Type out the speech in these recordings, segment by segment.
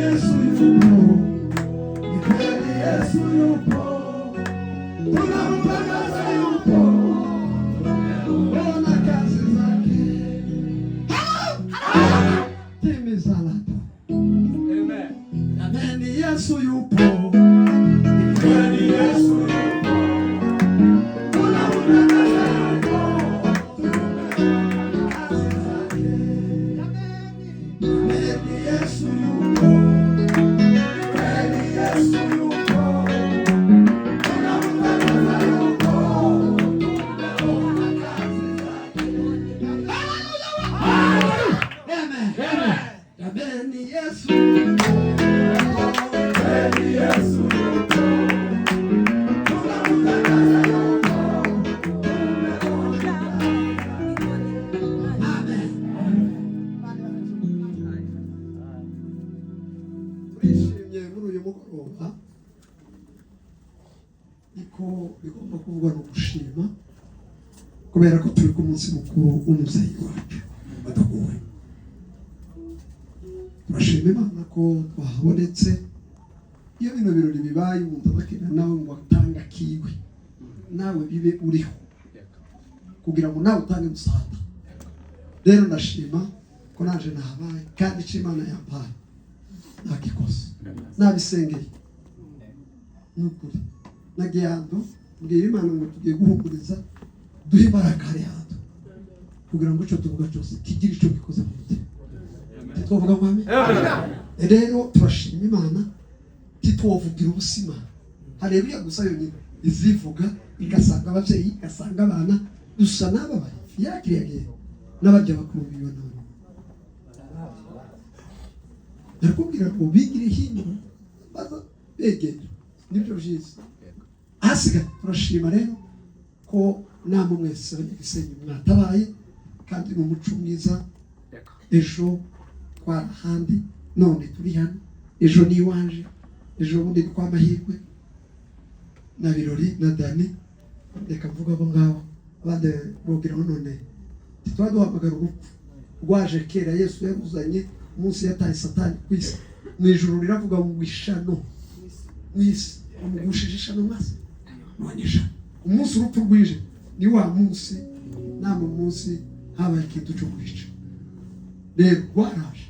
Yesu yupo, ni kweli Yesu yupo, tunamtangaza yupo, tumeona kazi zake. Timiza lato. Amen. Amen. Yesu yupo, ni kweli Yesu yupo. Bigomba kuvugwa no gushima kubera ko turi ku munsi mukuru w'umuzeyi wacu batagowe. Turashima Imana ko twahabonetse. Iyo bino birori bibaye umuntu adakira nawe ngo atanga kiwe, nawe bibe uriho kugira ngo nawe utange musada. Rero ndashima ko naje nahabaye kandi icyo Imana yampaye ntakikoze nabisengeye n'ukuri nagyando mbwira Imana ngo tugiye guhumuriza duhe imbaraga hariya kugira ngo icyo tuvuga cyose kigire icyo gikoze mu mutima. Titwovuga ngo amen. Rero turashima Imana titwovugira ubusima. Haleluya gusa yonyine izivuga igasanga ababyeyi igasanga abana dusa n'ababaye yakiriye n'abajya bakuru bibona. Nakubwira ngo bigire hino baza begera nibyo byiza. Asiga turashima rero ko namwe mwese abanyagisenyi mwatabaye kandi n'umuco mwiza. Ejo twarahandi none turi hano, ejo ni iwanje, ejo bundi kwa mahirwe na birori na Dani. Reka mvuga abo ngabo abandi bogira none titwaduhamagara urupfu rwaje kera Yesu yabuzanye umunsi yataye Satani kwisi mu ijuru riravuga ngo ishano mwisi umugushije ishano maze nonyesha umunsi urupfu rwije ni wa munsi namwe munsi habaye ikintu cyo kwica. Rero waraje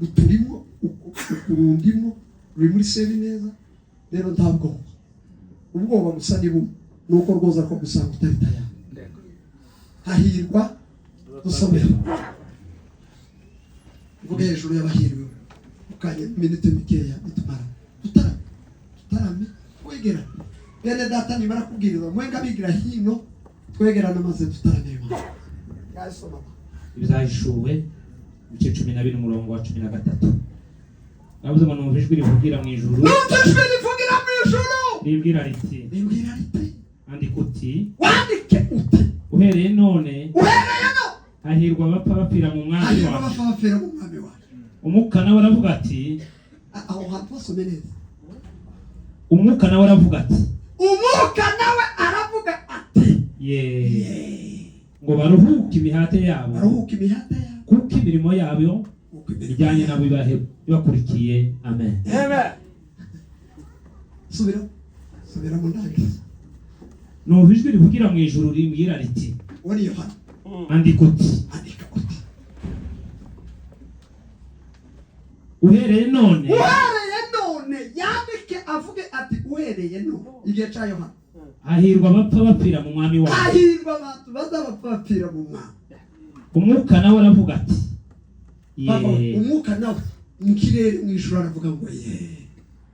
uturimo ukurundimo ruri muri sebi neza. Rero ntabwo ubwoba gusa ni bumwe nuko rwoza ko gusanga utari tayari. Hahirwa dusomera vuga hejuru y'abahirwe ukanye minute mikeya bitumara tutarame kwegera bene data ni barakubwiriza mwenga bigira hino twegerana maze tutarame Imana. Gasoma Bizahishuwe ibice 12 umurongo wa 13. Navuze ngo numva ijwi rivugira mu ijuru. Numva ijwi rivugira mu ijuru. Rimbwira riti. Andika uti. Wandike uti. Uhereye none. Hahirwa abapfa bapfira mu mwami wacu. Umwuka nawe aravuga ati. Aho hantu basome neza. Umwuka nawe aravuga ati. Umwuka nawe aravuga ati. Ngo baruhuke imihate yabo. Baruhuke imihate yabo. Kuko imirimo yabo bijyanye nabo bakurikiye. Amen. Amen. Subira mu ndangiza. Numva ijwi rivugira mu ijuru rimbwira riti. Wari Yohana. Andika uti. Uhereye none. Yandike avuge ati uhereye none. Igihe cya Yohana. Hahirwa abapfa bapfira mu mwami wacu. Hahirwa abantu bazabapfa bapfira mu mwami. Umwuka nawe aravuga ati. Umwuka nawe mu kirere mu ijuru aravuga ngo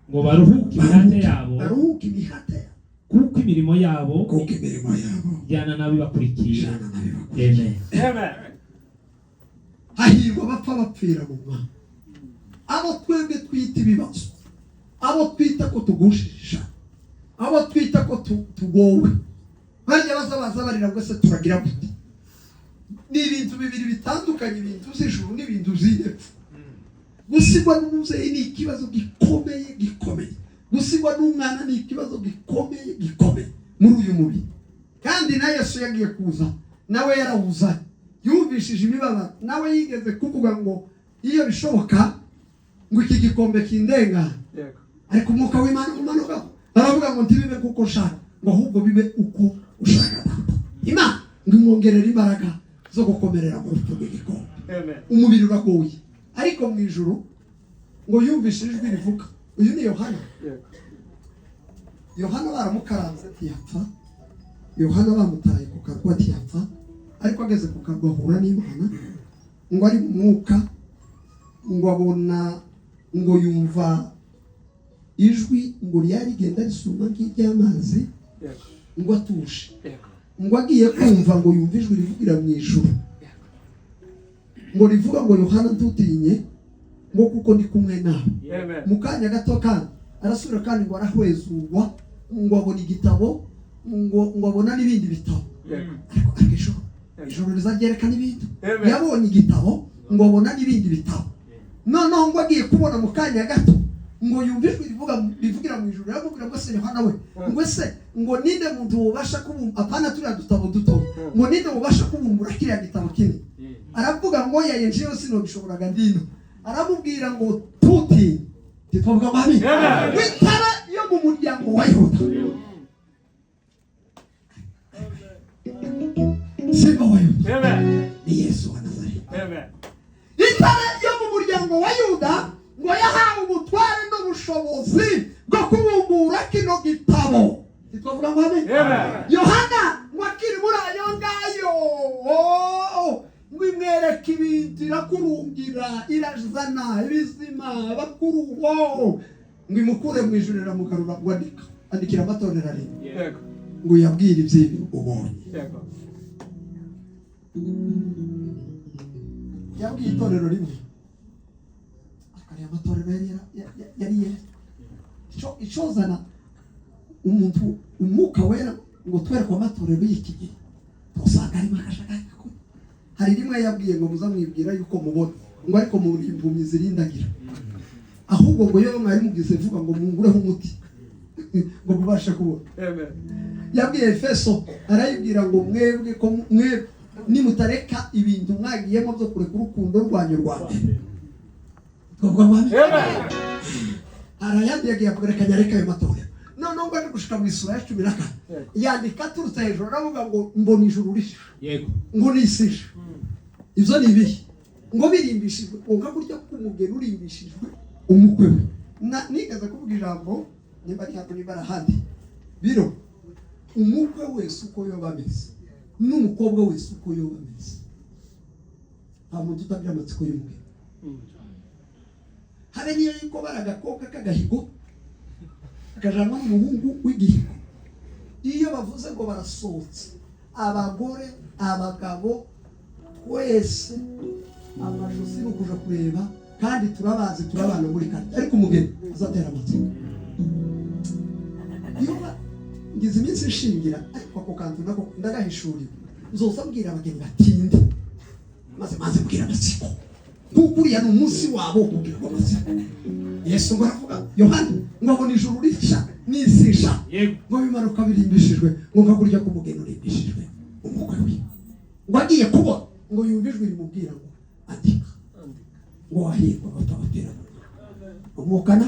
ngo baruhuke imihate yabo. Baruhuke imihate yabo. Kuko imirimo yabo jyana nabi bakurikiye. Amen. Amen. Hahirwa abapfa bapfira mu mwami. Abo twebwe twita ibibazo, abo twita ko tugushisha, abo twita ko tugowe, bajya bazabaza barira ngo se turagira gute. Ni ibintu bibiri bitandukanye, ibintu z'ijuru n'ibintu z'epfo. Gusigwa n'umuzeyi ni ikibazo gikomeye. Gusigwa n'umwana ni ikibazo gikomeye muri uyu mubiri. Kandi na Yesu yagiye kuza nawe yarawuzanye, yumvishije imibabaro, nawe yigeze kuvuga ngo iyo bishoboka ngo iki gikombe kindengana ariko umwuka w'Imana umanuka aravuga ngo ntibibe kuko ushaka ngo ahubwo bibe uko ushaka Imana ngo imwongerere imbaraga zo gukomerera mu rupfu rw'igikombe. Umubiri uragoye ariko mu ijuru ngo yumvishe ijwi rivuga. Uyu ni Yohana. Yohana baramukaranze ntiyapfa. Yohana bamutaye ku karwa ntiyapfa ariko ageze ku karwa ahura n'Imana ngo ari mu mwuka ngo abona ngo yumva ijwi ngo ryari rigenda risuma nk'iry'amazi ngo atuje ngo agiye kumva ngo yumva ijwi rivugira mu ijuru ngo rivuga ngo Yohana ntutinye ngo kuko ndi kumwe nawe. Mu kanya gato kandi arasubira kandi ngo arahwezurwa ngo abona igitabo ngo abona n'ibindi bitabo ariko ijuru rizaryerekana ibindi. Yabonye igitabo ngo abona n'ibindi bitabo noneho ngo agiye kubona mu kanya gato ngo yumve ijwi rivugira mu ijuru aramubwira ngo se Yohana we ngo se ngo ninde muntu ubasha kubumba apana turiya dutabo duto ngo ninde ubasha kubumbura kiriya gitabo kinini. Aravuga ngo yayenje yose no bishoboraga ndino aramubwira ngo tuti titwavuga mami witara yo mu muryango wa Yuda Simba wa Yuda ni Yesu wa Nazareti. Itara yo mu muryango wa Yuda ngo yahawe ubutware n'ubushobozi bwo kubumbura kino gitabo. Titwavuga mami Yohana ngo akiri muri ayo ngayo ngo imwereka ibintu irakurungira irazana ibizima bakuru ngo imukure mu ijuru iramugarura ngo andikira amatorero ari ngo yabwire iby'ibintu ubonye. Yabwiye itorero rimwe akariya amatorero yari icozana umuntu umwuka wera ngo twereke amatorero y'iki gihe usanga arimo akashaka. Hari rimwe yabwiye ngo muzamwibwira yuko mubona ngo ariko muri impumyi zirindagira ahubwo ngo yewe mwari mugize vuga ngo mungureho umuti ngo mubashe kubona. Yabwiye Efeso arayibwira ngo mwebwe ko mwebwe nimutareka ibintu mwagiyemo byo kureka urukundo rwanyu rwa mbere. Twavuga mami arayandi yavuga kanyareka ayo matorero none ngo ari gushika mu isura ya 14 yandika turutse hejuru aravuga ngo mbona ijuru risha ngo nisisha ibyo ni ibihe ngo birimbishijwe ngo kurya k'umugeni urimbishijwe umukwe we nigeze kuvuga ijambo nimba ari hato niba arahandi biro umukwe wese uko yoba ameze n'umukobwa wese uko yoba ameze nta muntu utagira amatsiko y'umugeni. Habe niyo yuko baragakobwa k'agahigo akajanwa n'umuhungu w'igihigo iyo bavuze ngo barasohotse abagore abagabo twese amajosi no kuja kureba kandi turabazi turabana muri kare ariko umugeni azatera amatsiko. Iyo ngize iminsi ishingira ariko ako kantu nako ndagahishuriwe nzosabwira abageni batinde maze mbwira amatsiko kukuriya n'umunsi wabo kugira ngo amatsiko. Yesu ngo aravuga Yohana ngo abona ijuru risha n'isisha ngo bimanuka birimbishijwe ngo ngakurya k'umugeni urimbishijwe umukwe we ngo agiye kubona ngo yumvijwe rimubwira ngo andika ngo wahirwa batabatera umwuka na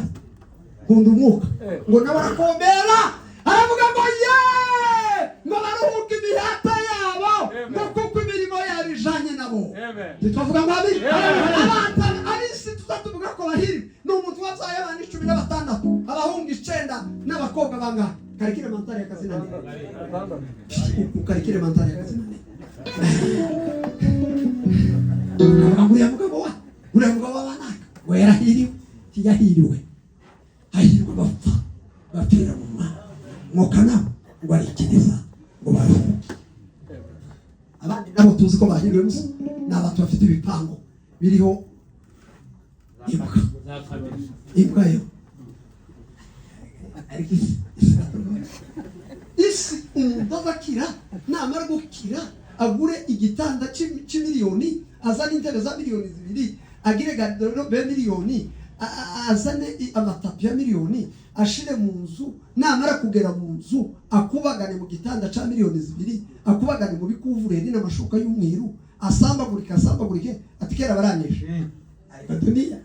kundi umwuka ngo nawe arakombera aravuga ngo ye ngo baruhuke imihata yabo ngo kuko imirimo yabo ijanye nabo. Twavuga ngo abantu abisi tuzatuvuga ko bahiri n'umuntu wazaye abandi 16 abahungu 9 n'abakobwa bangahe karikire mantari yakazina nini karikire mantari yakazina nini uriya mugabo w'abana we yarahiriwe ntiyahiriwe hahirwa bapfira mu mwuka nabo ngo arikiriza ngo baruhuke. Abandi nabo tuzi ko bahiriwe gusa ni abantu bafite ibipango biriho imbwa yo isi umuntu azakira namara gukira agure igitanda c'imiliyoni azana intebe za miliyoni 2 agire garderobe miliyoni azane amatapi ya miliyoni ashire mu nzu namara kugera mu nzu akubagane mu gitanda ca miliyoni 2 akubagane mu bikuvureri n'amashuka y'umweru asambagurike atikera baranyije dunia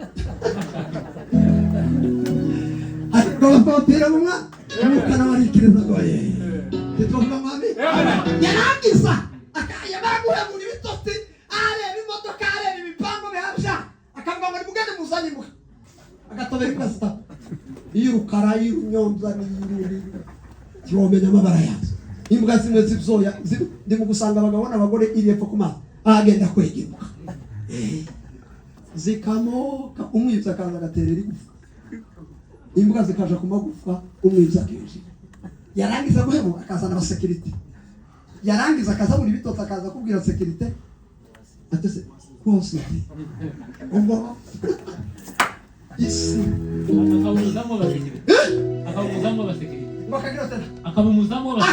ariko bapapira mu mwana umukana warikiriza ngo ye titwa mami yarangiza akaya baguhemura ibitotsi areba imodoka areba ibipango bihabya akavuga ngo mugende muzanye muka agatobera ikasta y'urukara y'urunyonza n'iyiruri kiromenya amabara yazo imbwa zimwe zibzoya ndi mu gusanga abagabo n'abagore iri epfo kuma agenda kwegemuka zikamoka umwibza akaza agaterera igufa imbwa zikaja ku magufa umwibza kenshi yarangiza guhemuka akazana abasekirite yarangiza akazabura ibitotsi akaza kubwira sekirite atese rwose ubwo isi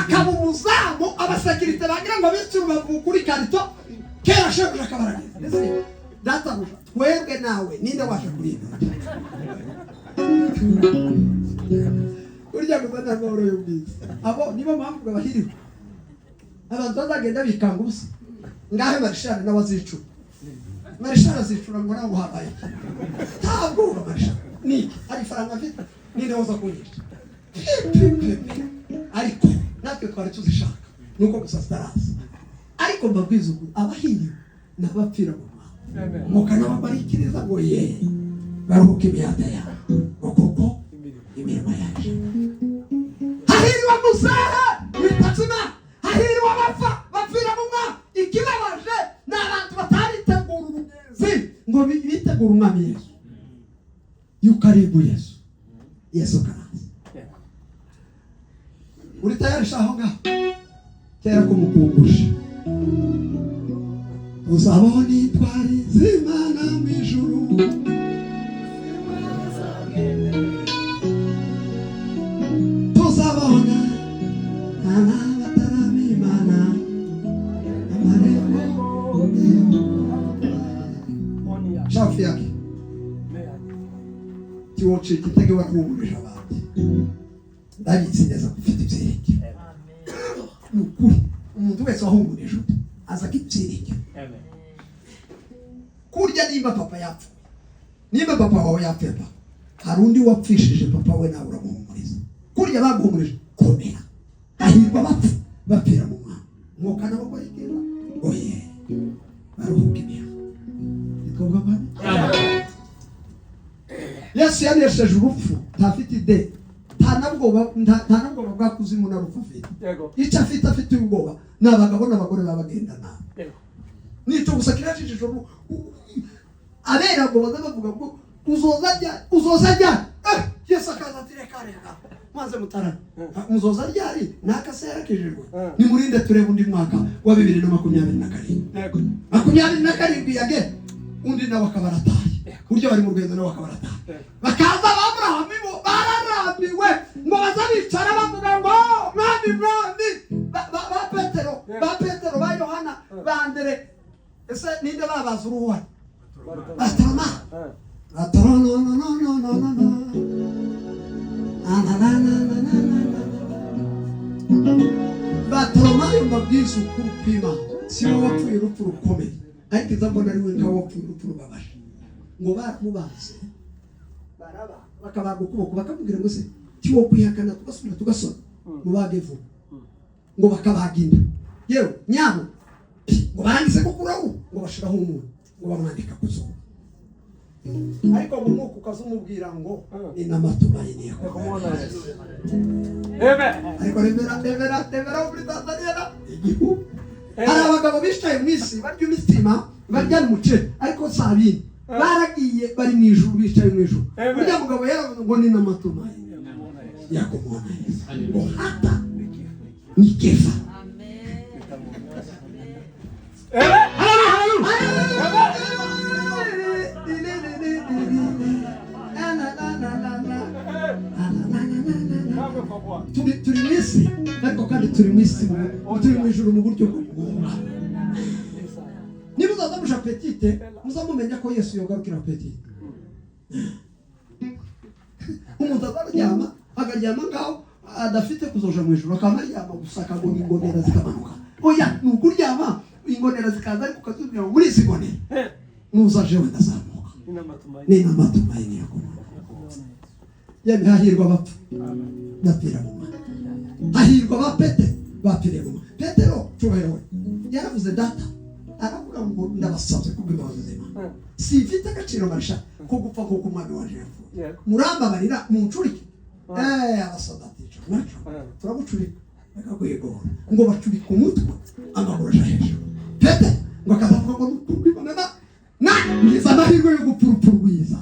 akabumuzamu abasekirite bagira ngo bitse urubavu kuri karito kera shebuja akabarageza databuja twebwe nawe ninde waje kurinda urya gusa n'amahoro y'ubwiza abo nibo mpamvu bahiriwe abantu bazagenda bikanga ubusa ngahe marishari n'abazicura marishari azicura ngo nawe uhabaye ntabwo uba marishari niki ari faranga afite ninde waza kunyisha ariko natwe twari tuzishaka nuko gusa zitaraza ariko mbabwiza ukuri abahiriwe n'abapfira mu mwaka umukana wabarikiriza ngo ye baruhuka imyanda yawe kuko imirimo yaje hahiriwe muzehe witatsina hahiriwe abapfa bapfira mu mwaka ikibabaje ni abantu bataritegura ubugenzi ngo bitegura umwami Yesu yukaribu Yesu karaza uri tayari shaho ngaho kera kumukungusha uzabaho nitwari z'Imana mu ijuru tuzabona abatarabimana amarembo shafi yake kiwocika itege wakuburira abandi ndabizi neza gufite ibyerekeye ni ukuri umuntu wese wahumurije aza kibyerekeye kurya nimba papa yapfa nimba papa wawe yapfa hari undi wapfishije papa we nawe uramuhumuriza kurya baguhumurije komera ahirwa bapfa bapfira mu mwana mwuka nabo barikira oye baruhuka imiyaga nikovuga bane Yesu yanesheje urupfu ntafite ide nta nabwoba bwa kuzimu na rupfu afite icyo afite ubwoba n'abagabo n'abagore babagenda nabi nicyo gusa kirashishije abera ngo baza bavuga ngo uzoza ryari Yesu akaza ati reka maze mutarana muzoza ryari nakase yarakijijwe nimurinde turebe undi mwaka wa 2027 yage undi nawe akabarataye buryo bari mu rwendo nawe akabarataye bakaza Abrahamu bo bararambiwe ngo bazabicara bavuga ngo mwami ba Petero ba Yohana ba Andre ese ninde babaza uruhuha Atarama Batoromayo mbabwiza ukuri kw'Imana si wowe wapfuye urupfu rukomeye ariko izambona ari we ngaho wapfuye urupfu rubabaje ngo baramubaze baraba bakabaga ukuboko bakamubwira ngo se kiwo kwihakana tugasubira tugasona mubage vuba ngo bakabaga inda yewe nyabo ngo barangise gukuraho ngo bashiraho umuntu ngo bamwandika ku zuba ariko mu mwuka ukazumubwira ngo ni n'amatumaini yako ariko remera muri Tanzania igihugu hari abagabo bicaye mu isi barya imitima barya umuceri ariko sabini baragiye bari mu ijuru bicaye mu ijuru burya mugabo yaravuze ngo ni n'amatumaini yako mwana ngo hata ni kefa turi mwisi ariko kandi turi mwisi turi mu ijuru mu buryo bw'umwuka niba uzazamusha petite muzamumenya ko Yesu yogarukira petite umuntu azaryama akaryama ngaho adafite kuzoja mu ijuru akaryama gusa akabona ingonera zikamanuka oya nukuryama ingonera zikaza ariko ukazubwira ngo muri izi ngonera nuzaje we ndazamuka nina matumaini ya kuona. Yeme hahirwa bapfa bapfira mu Mana, hahirwa bapete bapfire mu Mana. Petero cyubahiro yaravuze data, aravuga ngo ndabasabye kubw'imbabazi z'Imana, simfite agaciro marisha ko gupfa kuko umwami waje yapfuye, murambabarira muncurike. Abasadatico naco turagucurika bakagwegora ngo bacurika umutwe amaguru aja hejuru. Petero ngo akazavuga ngo n'ukubibona na ngize amahirwe yo gupfa urupfu rwiza.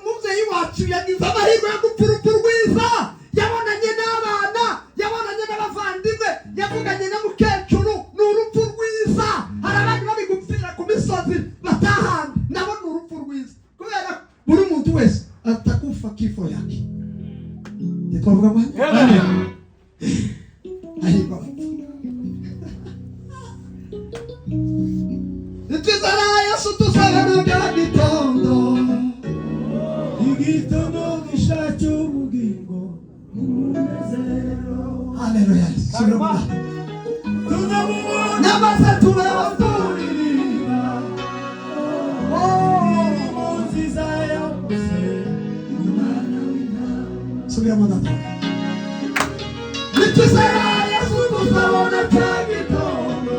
Mubyeyi wacu yagize amahirwe yo gupfa urupfu rwiza, yabonanye n'abana, yabonanye n'abavandimwe, yavuganye na mukecuru, ni urupfu rwiza. Hari abandi bari gupfira ku misozi batahana, nabo ni urupfu rwiza, kubera buri muntu wese atakufa kifo yake. Twavuga ngo ahirwa nitwizera Yesu tusabana bya gitondo, igitondo gishacu ubugingo n'umunezero. Haleluya. Namaze tubaburirimba nziza yavuze umwana w'intama. Subiramo ndata. Nitwizera Yesu tusabana bya gitondo,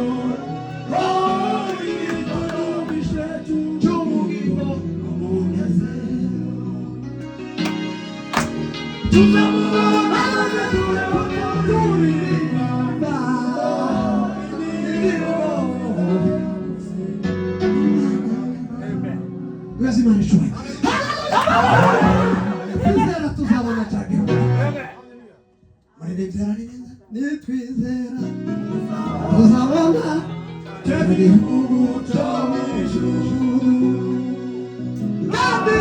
igitondo gishacu ubugingo n'umunezero. Nitwizera tuzabona igihugu cyo mu ijuru, kandi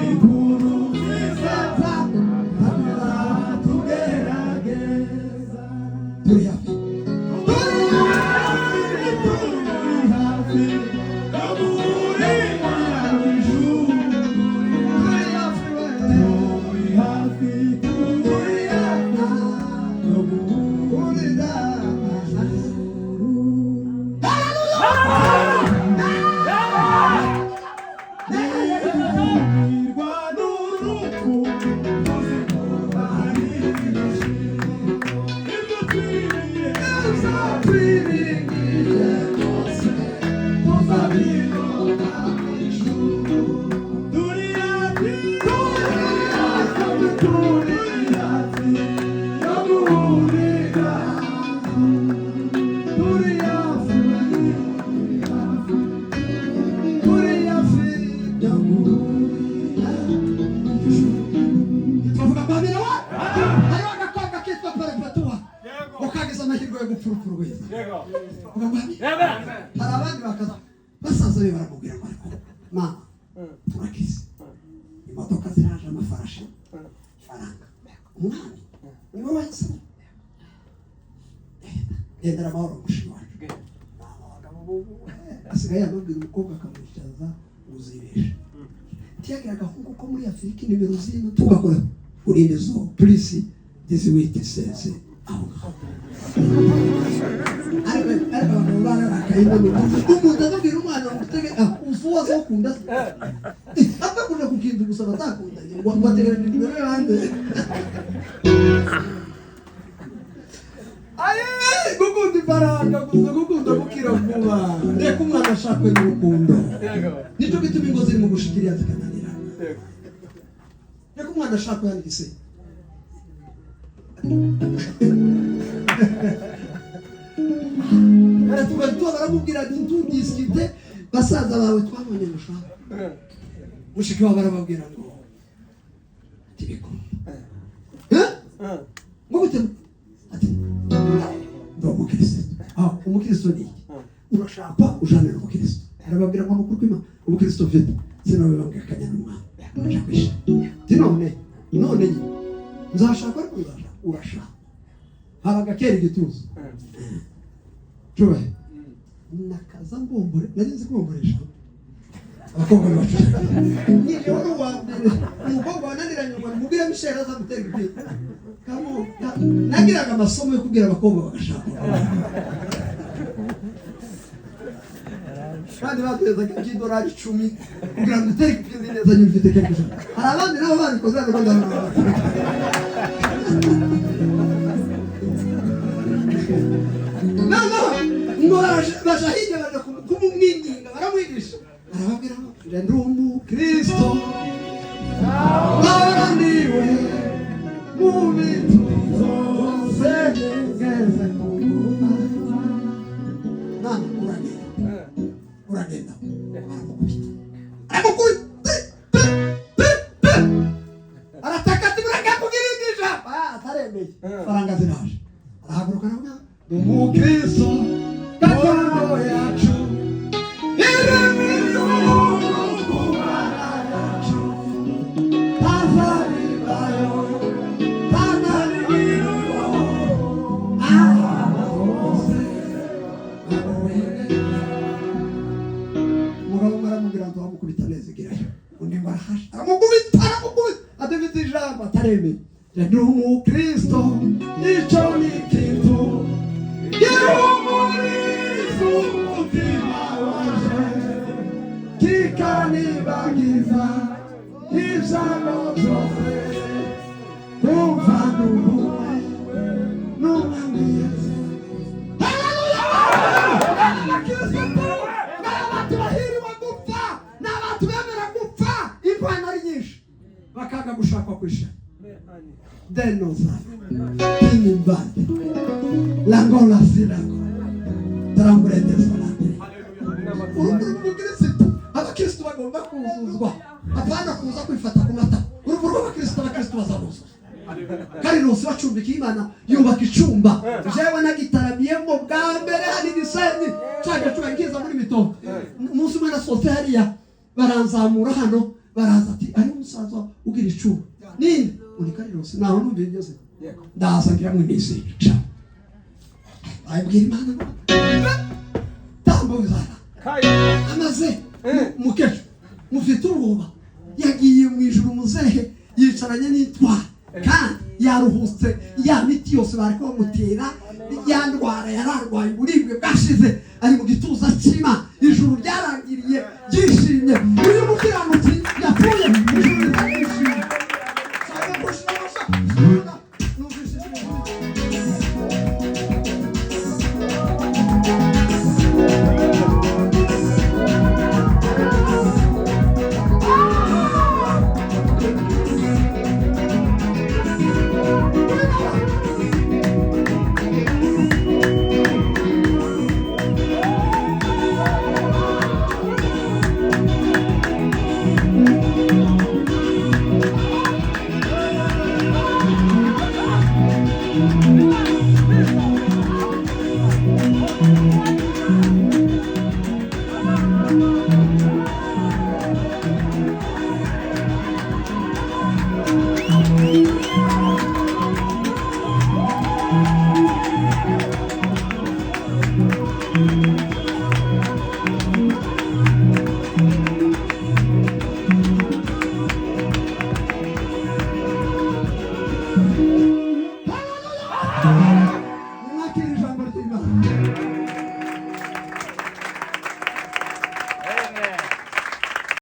inkuru nziza tugerageza. Turi hafi basaza be baramubwira ngo ariko mama turakize, imodoka ziraje, amafarashi, faranga, umwami niwe wahisemo, gendera amahoro mushiki wacu. Asigaye amubwira umukobwa akamwicaza uzibesha, tiyagira agahungu ko muri Afurika nimero zino tugakora urinde zo polisi diziwiti sense aho umuntu azabwira umwana utege ufuwa zo kunda akakunda kukintu gusa batakundanye ngo bategerane nimero yande. Gukunda ifaranga gusa, gukunda gukira vuba, reka umwana ashakwe n'urukundo, nicyo gituma ingo ziri mu gushikiriya zikananira. Reka umwana ashakwe yanditse tuba baramubwira ati tudiskite basaza bawe twabonye mushaka, mushiki wawe barababwira ngo tibiko ngo gute ati ndo umukristo. Umukristo ni urashaka ujanira umukristo, arababwira ngo nukuri kwima umukristo mfite sinawe bangakanya n'umwana aje kwisha none nzashaka ariko urashaka habaga kera igituzo Joe nakaza mbombore narinzi kubomboresha abakobwa bacu nije wari wambere umukobwa wananiranye ngo mubwire Michelle aza gutera ibyo kamo nagiraga amasomo yo kubwira abakobwa bagashaka kandi batezaga $10 kugira ngo utere kukizi neza nyifite kenshi hari abandi nabo babikoze ngo ndabona ngo bashahije baje kumumwinginga baramwigisha arababwira ngo ndi umukristo baraniwe mu bintu byose ngeze kumva nani uragenda arataka ati murakakugira indija ataremeye faranga ziraje arahaguruka nawe ndi umukristo gakondo yacu ndi umukristo icyo ni ikintu gihumuriza umutima waje kikanibagiza ibyago byose kumva n'ubuwe n'umwami Yesu. N'abantu bahiriwe gupfa n'abantu bemera gupfa impano ari nyinshi bakaga gushakwa kwishaka denosa inimbande langola silango trambrende salate urumukristo abakristo bagomba kuzuzwa apana kuza kwifata ku mata uruvu rw'abakristo bazabuzwa kandi rose bacumbika Imana yubaka icumba jewe nagitarabiyemo bwa mbere hari Gisenyi cyaje cyubakiza muri Mitobo umunsi umwe nasohotse hariya baranzamura hano baraza ati ari umusaza ugira icumba nini unikari rose naho numvigeze ndaza ngira ngo nise ayibwira Imana tambo bizana amaze mukejo mufite uruba yagiye mu ijuru muzehe yicaranye n'itwara kandi yaruhutse ya miti yose bari kumutera ya ndwara yararwaye uburibwe bwashize ari mu gituza cy'Imana ijuru ryarangiriye byishimye